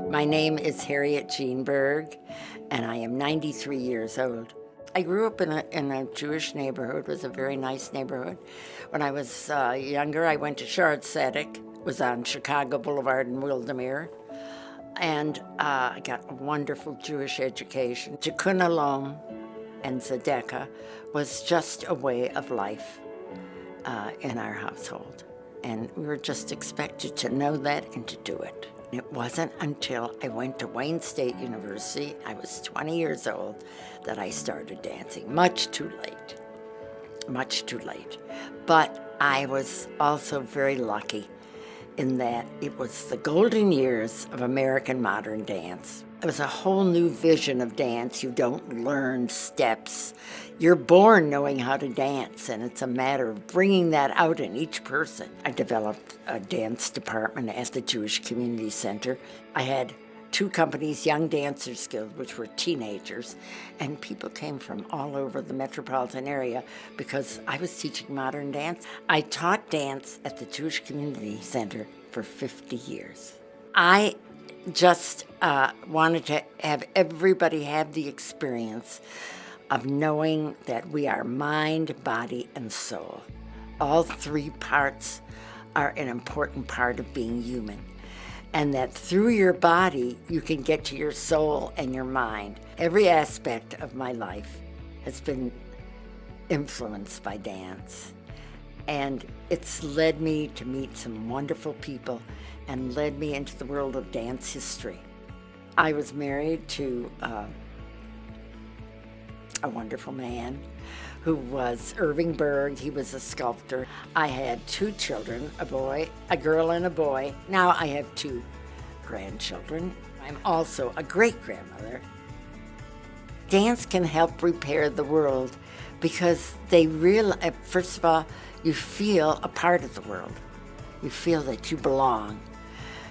My name is Harriet Jean BERG, and I am 93 years old. I grew up in a Jewish neighborhood. It was a very nice neighborhood. When I was younger, I went to Shard Tzedek, was on Chicago Boulevard in Wildermere, and I got a wonderful Jewish education. Tikkun Olam and Tzedekah was just a way of life in our household. And we were just expected to know that and to do it. It wasn't until I went to Wayne State University, I was 20 years old, that I started dancing. Much too late. But I was also very lucky in that it was the golden years of American modern dance. It was a whole new vision of dance. You don't learn steps. You're born knowing how to dance, and it's a matter of bringing that out in each person. I developed a dance department at the Jewish Community Center. I had 2 companies, Young Dancers Guild, which were teenagers, and people came from all over the metropolitan area because I was teaching modern dance. I taught dance at the Jewish Community Center for 50 years. I just wanted to have everybody have the experience of knowing that we are mind, body, and soul. All 3 parts are an important part of being human. And that through your body, you can get to your soul and your mind. Every aspect of my life has been influenced by dance. And it's led me to meet some wonderful people and led me into the world of dance history. I was married to a wonderful man who was Irving Berg. He was a sculptor. I had 2 children, a girl and a boy. Now I have 2 grandchildren. I'm also a great-grandmother. Dance can help repair the world because first of all, you feel a part of the world. You feel that you belong.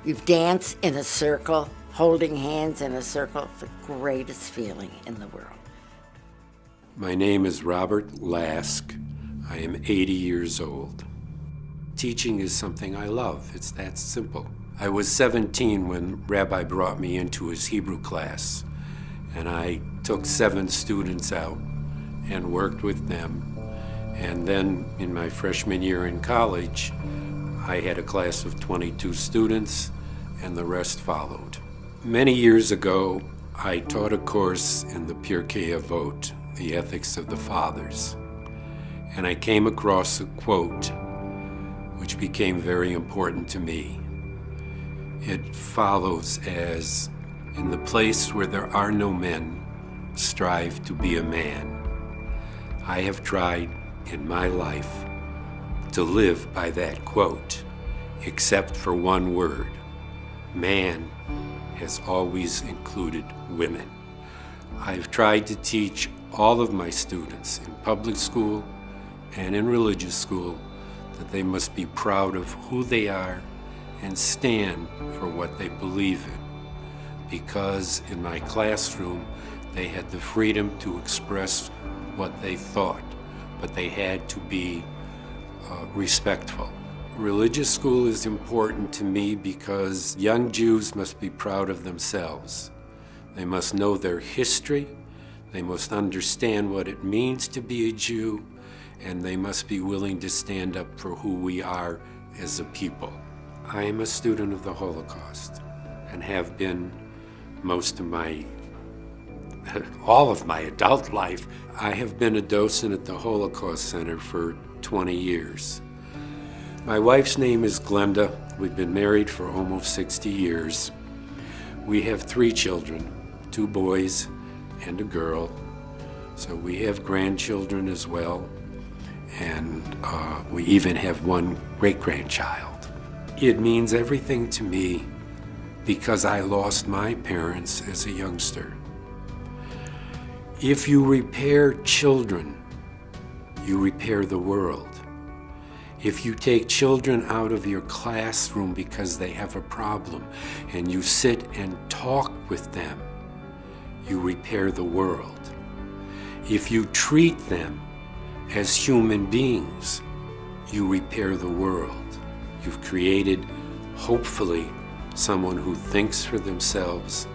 You dance in a circle, holding hands in a circle. It's the greatest feeling in the world. My name is Robert Lask. I am 80 years old. Teaching is something I love. It's that simple. I was 17 when Rabbi brought me into his Hebrew class, and I took 7 students out and worked with them. And then in my freshman year in college, I had a class of 22 students, and the rest followed. Many years ago, I taught a course in the Pirkei Avot, the ethics of the fathers. And I came across a quote which became very important to me. It follows as, "In the place where there are no men, strive to be a man." I have tried in my life to live by that quote, except for one word. Man has always included women. I've tried to teach all of my students in public school and in religious school that they must be proud of who they are and stand for what they believe in. Because in my classroom, they had the freedom to express what they thought, but they had to be respectful. Religious school is important to me because young Jews must be proud of themselves. They must know their history. They must understand what it means to be a Jew, and they must be willing to stand up for who we are as a people. I am a student of the Holocaust and have been all of my adult life. I have been a docent at the Holocaust Center for 20 years. My wife's name is Glenda. We've been married for almost 60 years. We have 3 children, 2 boys and a girl. So we have grandchildren as well. And we even have 1 great-grandchild. It means everything to me because I lost my parents as a youngster. If you repair children, you repair the world. If you take children out of your classroom because they have a problem and you sit and talk with them, you repair the world. If you treat them as human beings, you repair the world. You've created, hopefully, someone who thinks for themselves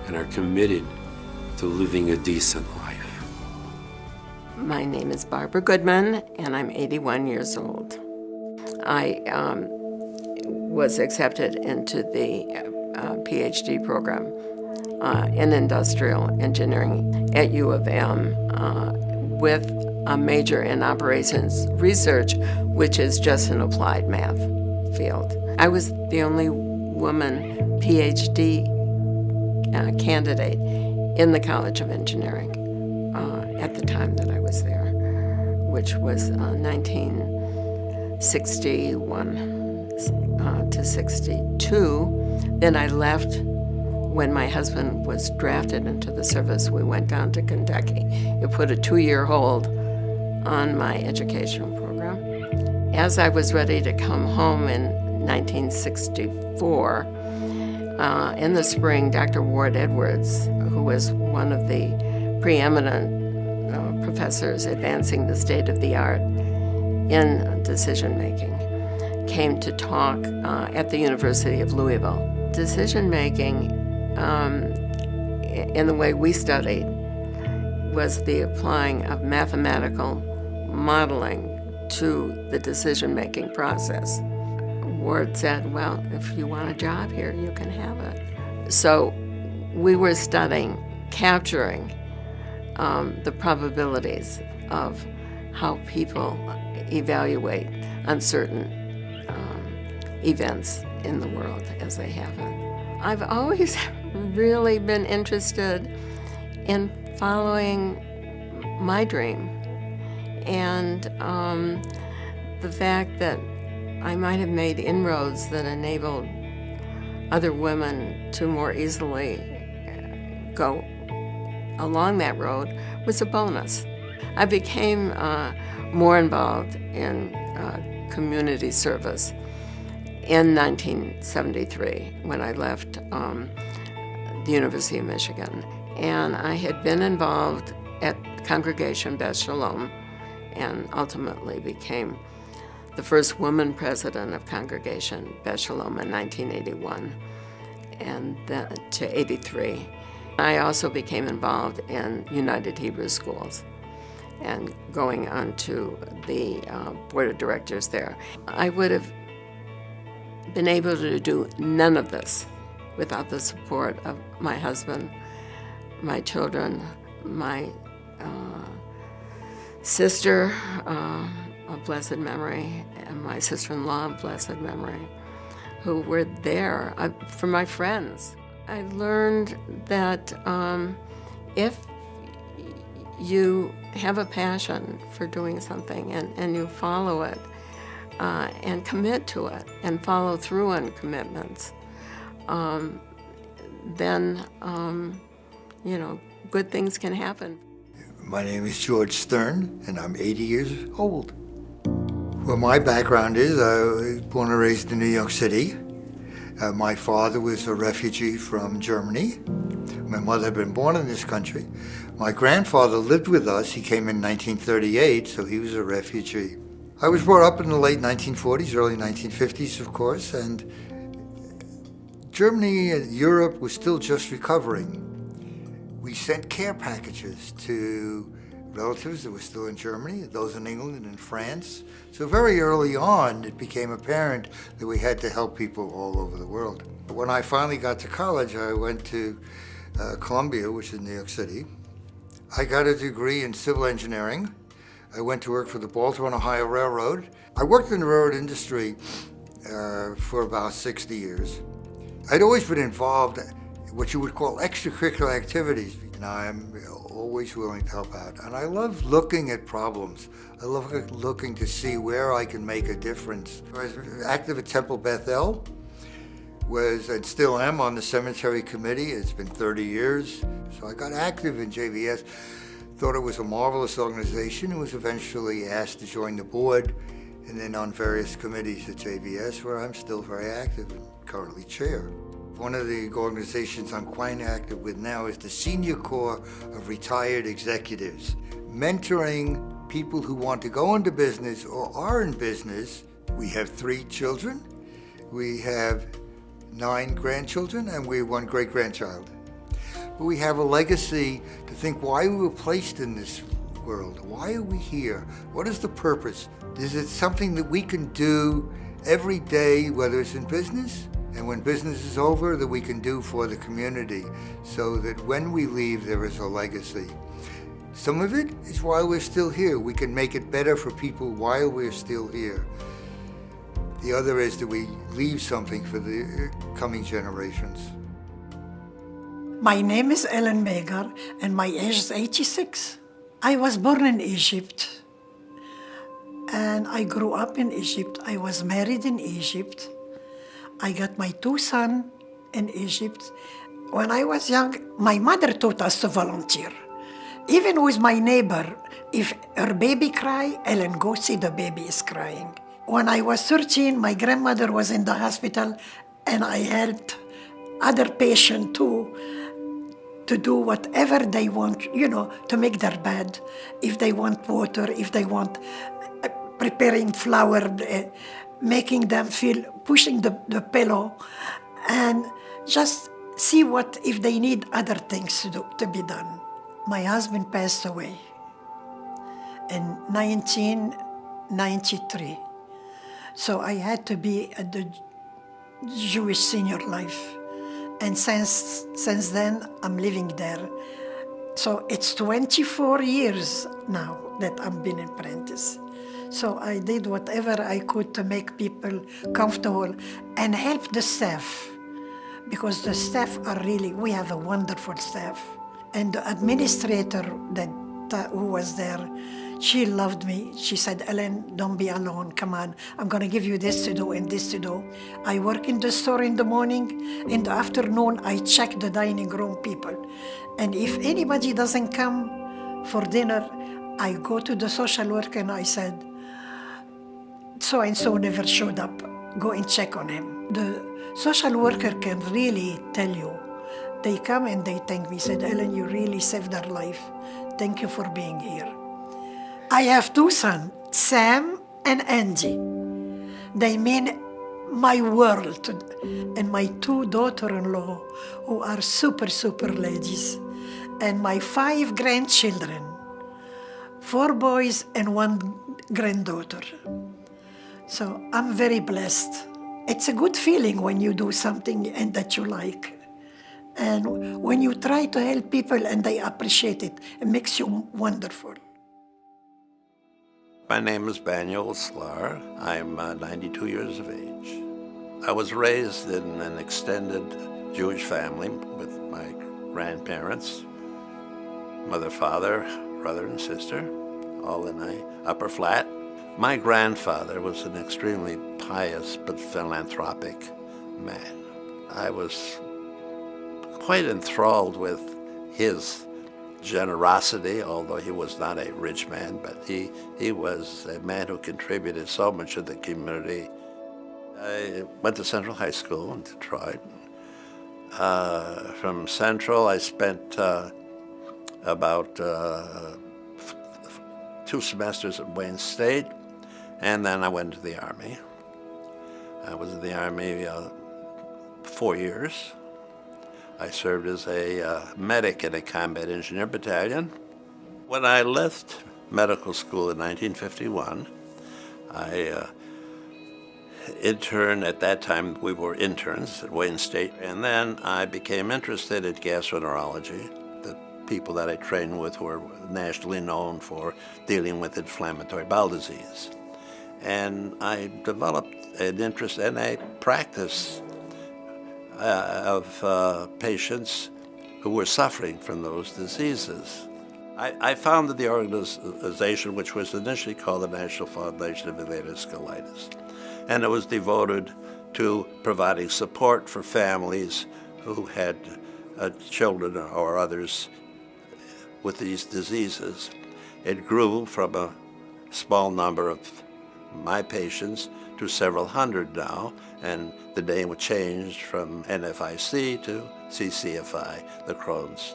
and are committed to living a decent life. My name is Barbara Goodman, and I'm 81 years old. I was accepted into the PhD program in industrial engineering at U of M with a major in operations research, which is just an applied math field. I was the only woman PhD candidate in the College of Engineering at the time that I was there, which was 1961 to 62. Then I left when my husband was drafted into the service. We went down to Kentucky. It put a 2-year hold on my educational program. As I was ready to come home in 1964, in the spring, Dr. Ward Edwards, who was one of the preeminent professors advancing the state of the art in decision-making, came to talk at the University of Louisville. Decision-making, in the way we studied, was the applying of mathematical modeling to the decision-making process. Ward said, well, if you want a job here, you can have it. So we were studying, capturing the probabilities of how people evaluate uncertain events in the world as they happen. I've always really been interested in following my dream, and the fact that I might have made inroads that enabled other women to more easily go along that road was a bonus. I became more involved in community service in 1973 when I left the University of Michigan. And I had been involved at Congregation Beth Shalom and ultimately became the first woman president of Congregation Beth Shalom in 1981 and then to 83. I also became involved in United Hebrew Schools and going on to the board of directors there. I would have been able to do none of this without the support of my husband, my children, my sister of blessed memory, and my sister-in-law of blessed memory, who were there for my friends. I learned that if you have a passion for doing something and you follow it and commit to it and follow through on commitments, then good things can happen. My name is George Stern, and I'm 80 years old. Well, my background is I was born and raised in New York City. My father was a refugee from Germany. My mother had been born in this country. My grandfather lived with us. He came in 1938, so he was a refugee. I was brought up in the late 1940s, early 1950s, of course, and Germany and Europe was still just recovering. We sent care packages to relatives that were still in Germany, those in England and in France. So very early on, it became apparent that we had to help people all over the world. When I finally got to college, I went to Columbia, which is New York City. I got a degree in civil engineering. I went to work for the Baltimore and Ohio Railroad. I worked in the railroad industry for about 60 years. I'd always been involved in what you would call extracurricular activities. And I'm always willing to help out. And I love looking at problems. I love looking to see where I can make a difference. I was active at Temple Bethel, and still am on the cemetery committee. It's been 30 years. So I got active in JVS, thought it was a marvelous organization, and was eventually asked to join the board and then on various committees at JVS, where I'm still very active and currently chair. One of the organizations I'm quite active with now is the Senior Corps of Retired Executives, mentoring people who want to go into business or are in business. We have 3 children. We have 9 grandchildren, and we're 1 great-grandchild. But we have a legacy to think why we were placed in this world. Why are we here? What is the purpose? Is it something that we can do every day, whether it's in business, and when business is over, that we can do for the community, so that when we leave, there is a legacy. Some of it is while we're still here. We can make it better for people while we're still here. The other is that we leave something for the coming generations. My name is Ellen MAGAR, and my age is 86. I was born in Egypt, and I grew up in Egypt. I was married in Egypt. I got my 2 sons in Egypt. When I was young, my mother taught us to volunteer. Even with my neighbor, if her baby cry, Ellen, go see the baby is crying. When I was 13, my grandmother was in the hospital, and I helped other patients too, to do whatever they want, to make their bed. If they want water, if they want preparing flour, making them feel, pushing the pillow, and just see what if they need other things to be done. My husband passed away in 1993. So I had to be at the Jewish senior life. And since then, I'm living there. So it's 24 years now that I've been an apprentice. So I did whatever I could to make people comfortable and help the staff. Because the staff are really, we have a wonderful staff. And the administrator who was there, she loved me. She said, Ellen, don't be alone, come on. I'm gonna give you this to do and this to do. I work in the store in the morning. In the afternoon, I check the dining room people. And if anybody doesn't come for dinner, I go to the social worker and I said, so-and-so never showed up. Go and check on him. The social worker can really tell you. They come and they thank me, said, Ellen, you really saved our life. Thank you for being here. I have 2 sons, Sam and Andy. They mean my world. And my 2 daughters-in-law, who are super, super ladies. And my 5 grandchildren, 4 boys and 1 granddaughter. So I'm very blessed. It's a good feeling when you do something and that you like. And when you try to help people and they appreciate it, it makes you wonderful. My name is MANUEL SKLAR. I'm 92 years of age. I was raised in an extended Jewish family with my grandparents, mother, father, brother, and sister, all in an upper flat. My grandfather was an extremely pious but philanthropic man. I was quite enthralled with his generosity, although he was not a rich man, but he was a man who contributed so much to the community. I went to Central High School in Detroit. From Central, I spent about 2 semesters at Wayne State, and then I went to the Army. I was in the Army 4 years. I served as a medic in a combat engineer battalion. When I left medical school in 1951, I interned. At that time, we were interns at Wayne State. And then I became interested in gastroenterology. The people that I trained with were nationally known for dealing with inflammatory bowel disease. And I developed an interest and a practice of patients who were suffering from those diseases. I founded the organization, which was initially called the National Foundation of Invasive Colitis, and it was devoted to providing support for families who had children or others with these diseases. It grew from a small number of my patients to several hundred now, and the name changed from NFIC to CCFI, the Crohn's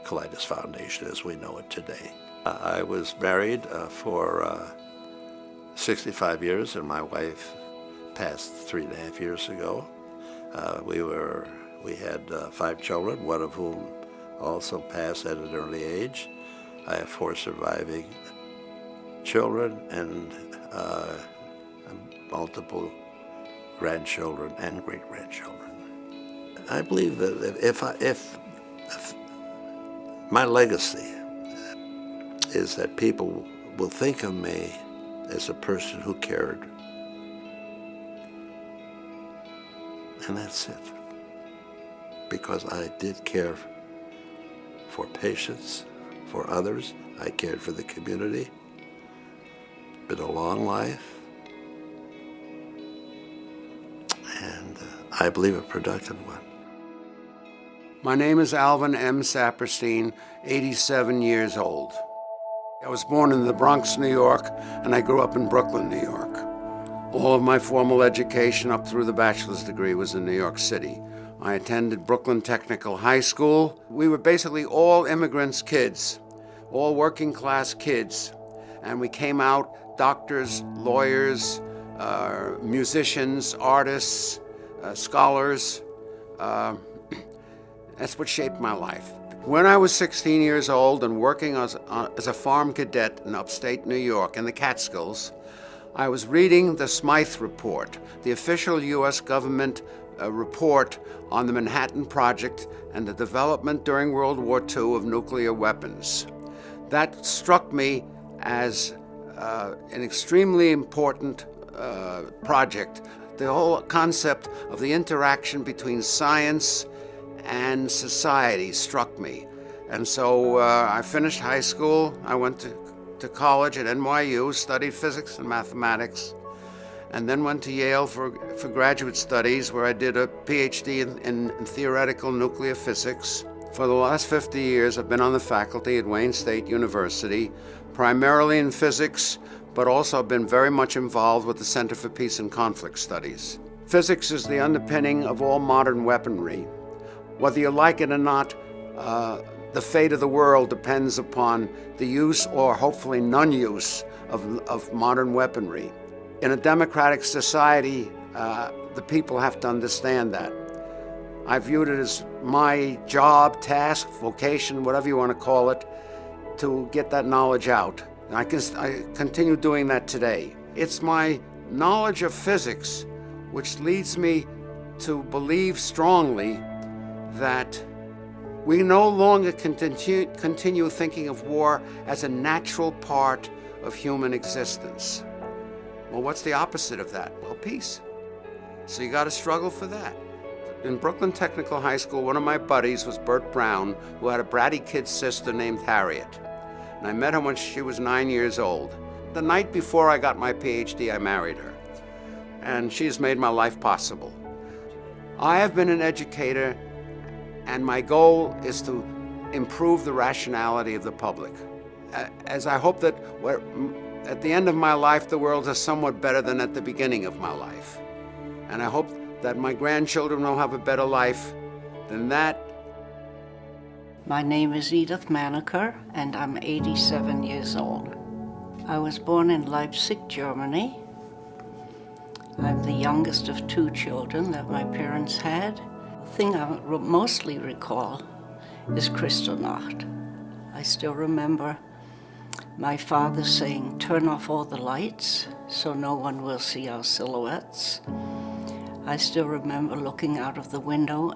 Colitis Foundation as we know it today. I was married for 65 years, and my wife passed 3.5 years ago. We had 5 children, one of whom also passed at an early age. I have 4 surviving children and multiple grandchildren and great-grandchildren. I believe that if my legacy is that people will think of me as a person who cared. And that's it. Because I did care for patients, for others. I cared for the community. Been a long life. And I believe a productive one. My name is Alvin M. Saperstein, 87 years old. I was born in the Bronx, New York, and I grew up in Brooklyn, New York. All of my formal education up through the bachelor's degree was in New York City. I attended Brooklyn Technical High School. We were basically all immigrants' kids, all working class kids. And we came out doctors, lawyers, musicians, artists, scholars. That's what shaped my life. When I was 16 years old and working as a farm cadet in upstate New York in the Catskills, I was reading the Smythe Report, the official U.S. government report on the Manhattan Project and the development during World War II of nuclear weapons. That struck me as an extremely important project. The whole concept of the interaction between science and society struck me. And so I finished high school. I went to college at NYU, studied physics and mathematics, and then went to Yale for graduate studies, where I did a PhD in theoretical nuclear physics. For the last 50 years, I've been on the faculty at Wayne State University, primarily in physics, but also been very much involved with the Center for Peace and Conflict Studies. Physics is the underpinning of all modern weaponry. Whether you like it or not, the fate of the world depends upon the use or hopefully non-use of modern weaponry. In a democratic society, the people have to understand that. I viewed it as my job, task, vocation, whatever you want to call it, to get that knowledge out. And I continue doing that today. It's my knowledge of physics which leads me to believe strongly that we no longer continue thinking of war as a natural part of human existence. Well, what's the opposite of that? Well, peace. So you got to struggle for that. In Brooklyn Technical High School, one of my buddies was Bert Brown, who had a bratty kid sister named Harriet. And I met her when she was 9 years old. The night before I got my PhD, I married her. And she has made my life possible. I have been an educator, and my goal is to improve the rationality of the public. As I hope that at the end of my life, the world is somewhat better than at the beginning of my life. And I hope that my grandchildren will have a better life than that. My name is Edith Manuker, and I'm 87 years old. I was born in Leipzig, Germany. I'm the youngest of 2 children that my parents had. The thing I mostly recall is Kristallnacht. I still remember my father saying, "Turn off all the lights so no one will see our silhouettes." I still remember looking out of the window.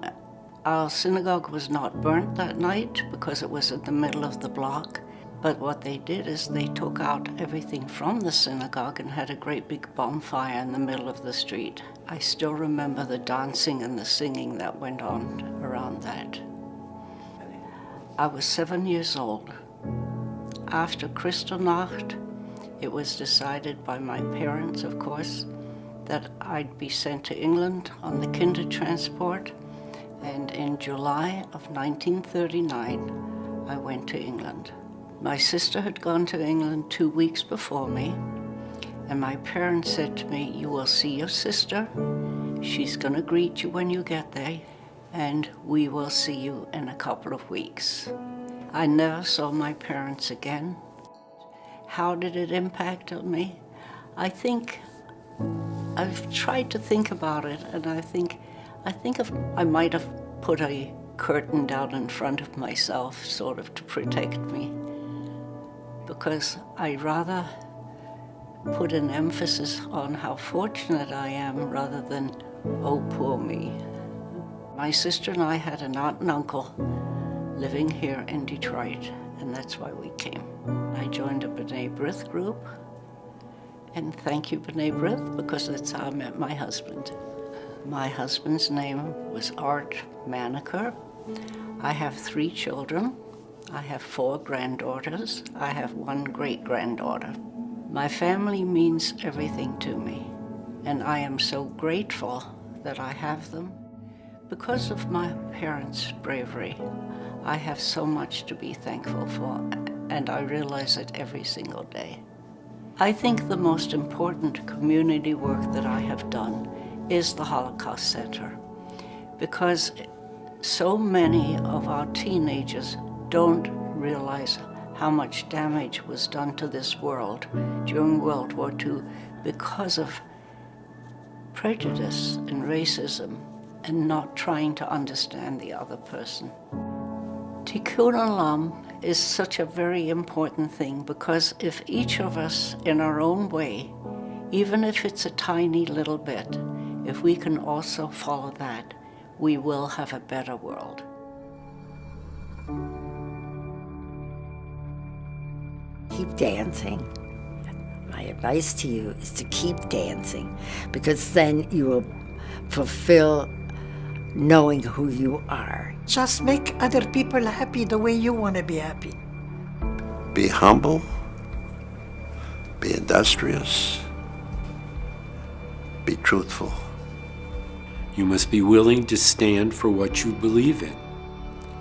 Our synagogue was not burnt that night because it was in the middle of the block. But what they did is they took out everything from the synagogue and had a great big bonfire in the middle of the street. I still remember the dancing and the singing that went on around that. I was 7 years old. After Kristallnacht, it was decided by my parents, of course, that I'd be sent to England on the Kindertransport. And in July of 1939, I went to England. My sister had gone to England 2 weeks before me, and my parents said to me, "You will see your sister. She's going to greet you when you get there, and we will see you in a couple of weeks." I never saw my parents again. How did it impact on me? I think I've tried to think about it, and I think I think I might have put a curtain down in front of myself, sort of to protect me, because I rather put an emphasis on how fortunate I am rather than, oh, poor me. My sister and I had an aunt and uncle living here in Detroit, and that's why we came. I joined a B'nai B'rith group, and thank you, B'nai B'rith, because that's how I met my husband. My husband's name was Art Maneker. I have 3 children. I have 4 granddaughters. I have 1 great-granddaughter. My family means everything to me, and I am so grateful that I have them. Because of my parents' bravery, I have so much to be thankful for, and I realize it every single day. I think the most important community work that I have done is the Holocaust Center, because so many of our teenagers don't realize how much damage was done to this world during World War II because of prejudice and racism and not trying to understand the other person. Tikkun Olam is such a very important thing, because if each of us in our own way, even if it's a tiny little bit, if we can also follow that, we will have a better world. Keep dancing. My advice to you is to keep dancing, because then you will fulfill knowing who you are. Just make other people happy the way you want to be happy. Be humble, be industrious, be truthful. You must be willing to stand for what you believe in.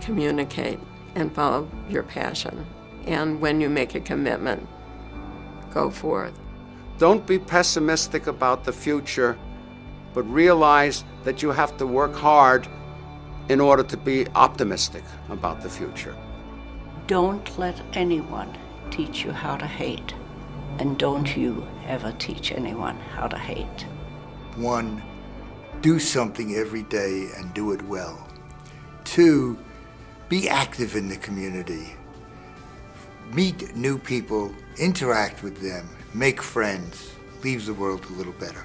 Communicate and follow your passion. And when you make a commitment, go forth. Don't be pessimistic about the future, but realize that you have to work hard in order to be optimistic about the future. Don't let anyone teach you how to hate, and don't you ever teach anyone how to hate. 1, do something every day and do it well. 2, be active in the community. Meet new people, interact with them, make friends, leave the world a little better.